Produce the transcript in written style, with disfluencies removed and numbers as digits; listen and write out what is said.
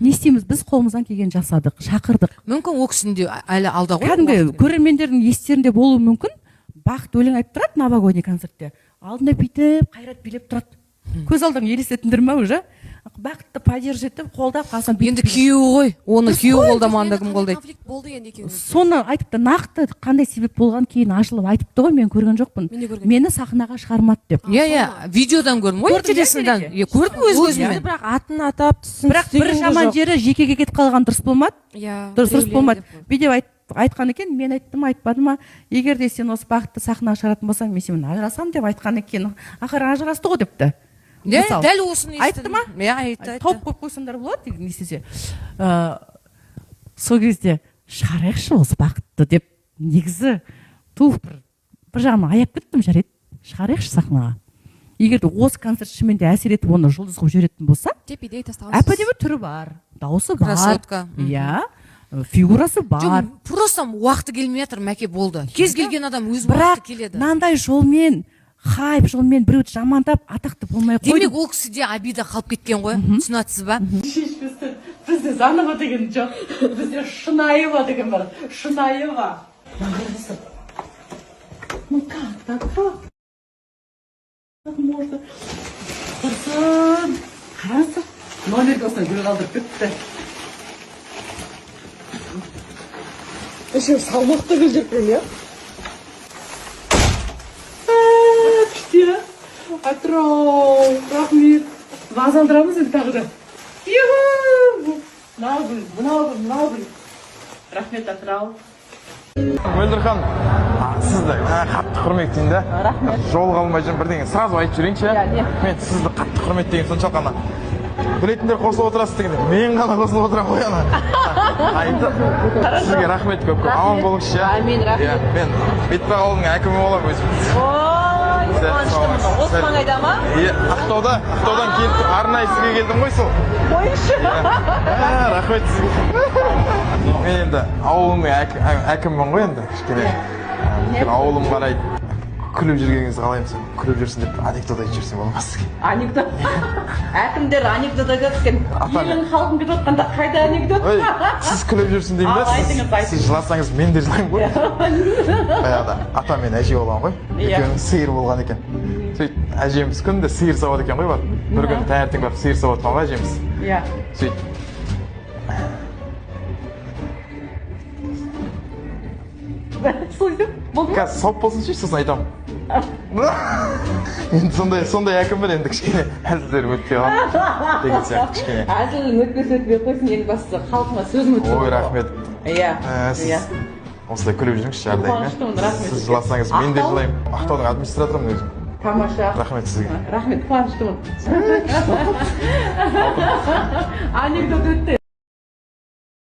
не істейміз, біз қолымыздан келген жасадық, шақырдық. Мүмкін ол кісінің де әлі алда ғой. Кәдімгі көрермендердің естерінде болуы мүмкін. Бақыт өлең айтып тұрады новогодний концертте. Алдында бүйтіп қайрат билеп тұрады. Көз алдың елестетіндір ме уже? Бақытты поддержит етіп, қолдап қалсам. Енді күйеуі ғой. Оны күйеуі қолдамағанда кім қолдайды? Конфликт болды енді екеуіңіз. Соны айтыпты, нақты қандай себеп болған кейін ашылып айтыпты ғой, мен көрген жоқпын. Мені сахнаға шығармады деп. Иә, видеодан көрдім ғой, телесіндан. Көрдім өз-өзімен. Бірақ атын атап түсін. Бірақ бір жаман жері жекеге кетіп қалған дұрыс болмады. Дұрыс болмады. Видео айтқан екен, мен айттым, айтпады ма? Егер де сен осы Бақытты сахнаға шығаратын болсаң, мен сенімен ажырасамын деп айтқан екен. Ақыры ажырасты ғой депті. Дәл осыны естідім. Айтты ма? Иә, айтты. Тауып қойып қойсаңдар болады деген не істесе. Сол кезде шығарайықшы осы Бақытты деп, негізі туып бір жағынан аяп кеттім, жарайды. Шығарайықшы сахнаға. Егер де осы концерт шынымен де әсер етіп оны жұлдыз қылып жіберетін болса, әп-әдемі түрі бар, дауысы бар. Красотка. Иә. Фигурасы бар. Просто уақыты келмей жатыр, мәке болды. Кез келген адам өз уақыты келеді. Бірақ мынандай жолмен, хайп жолмен біреуді жамандап, атақты болмай қойды. Демек ол кісіде обида қалып кеткен ғой. Түсінесіз ба? Бізде заново деген жоқ. Бізде шынайы деген бар. Шынайы. Ну как так? Как можно? Құрсын. Қарасы. Номерге осылай гүл қалдырып кетті. Еще салмақты гүл жүрпен, я? Күшті. Атрау. Рахмет. Вазандырамыз енді тағы да. Мынау гүл. Рахмет, Атрау. Мөлдірхан, сізді қатты құрметтейін да. Рахмет. Жол қалмай жүрін бірдеңе сразу айтып жүрейінші. Мен сізді қатты құрметтейін, соншалық қана. Білетіндер қосылып отырасыз дегенде, мен ғана қосылып отырам ғой ана. Сізге рахмет көп. Аман болыңызшы. Амин, рахмет. Мен Бетпақ ауылының әкімі боламын өзім. Ой, қуаныштымын. Осман қайда ма? Ақтаудан келіп, арнайы сізге келдім ғой сол. Қойшы. Рахмет сізге. Мен енді ауылымның әкімімін ғой енді. Кішкене ауылым қарайды. Күліп жүргеніңізді қалаймын, сен күліп жүрсін деп анекдот айтып жүрсең болмас сізге. Анекдот? Әкімдер анекдот айтады екен. Елің халқын кетіп отқанда қайда анекдот? Сіз күліп жүрсін деймін да, сіз жыласаңыз мен де жылаймын ғой. Баяғыда ата мен әже болған ғой, екеуінің сиыр болған екен. Сөйтіп әжеміз күнде сиыр сауады екен ғой, бір күн таңертең барып сиыр сауатқан ғой әжеміз. Сөйтіп қазір сауып болсыншы, сосын айтамын. Енді сондай әкіммін енді кішкене әзілдер өтпей қалды деген сияқты кішкене. Әзілің өтпей қойсын, ең бастысы халқыма сөзім өтпей. Ой, рахмет. Сіз осылай күліп жүріңізші әрдайым. Сіз жыласаңыз мен де жылаймын. Ақтаудың администраторымын өзім. Тамаша. Рахмет сізге. Рахмет, қуаныштымын. Анекдот өтті.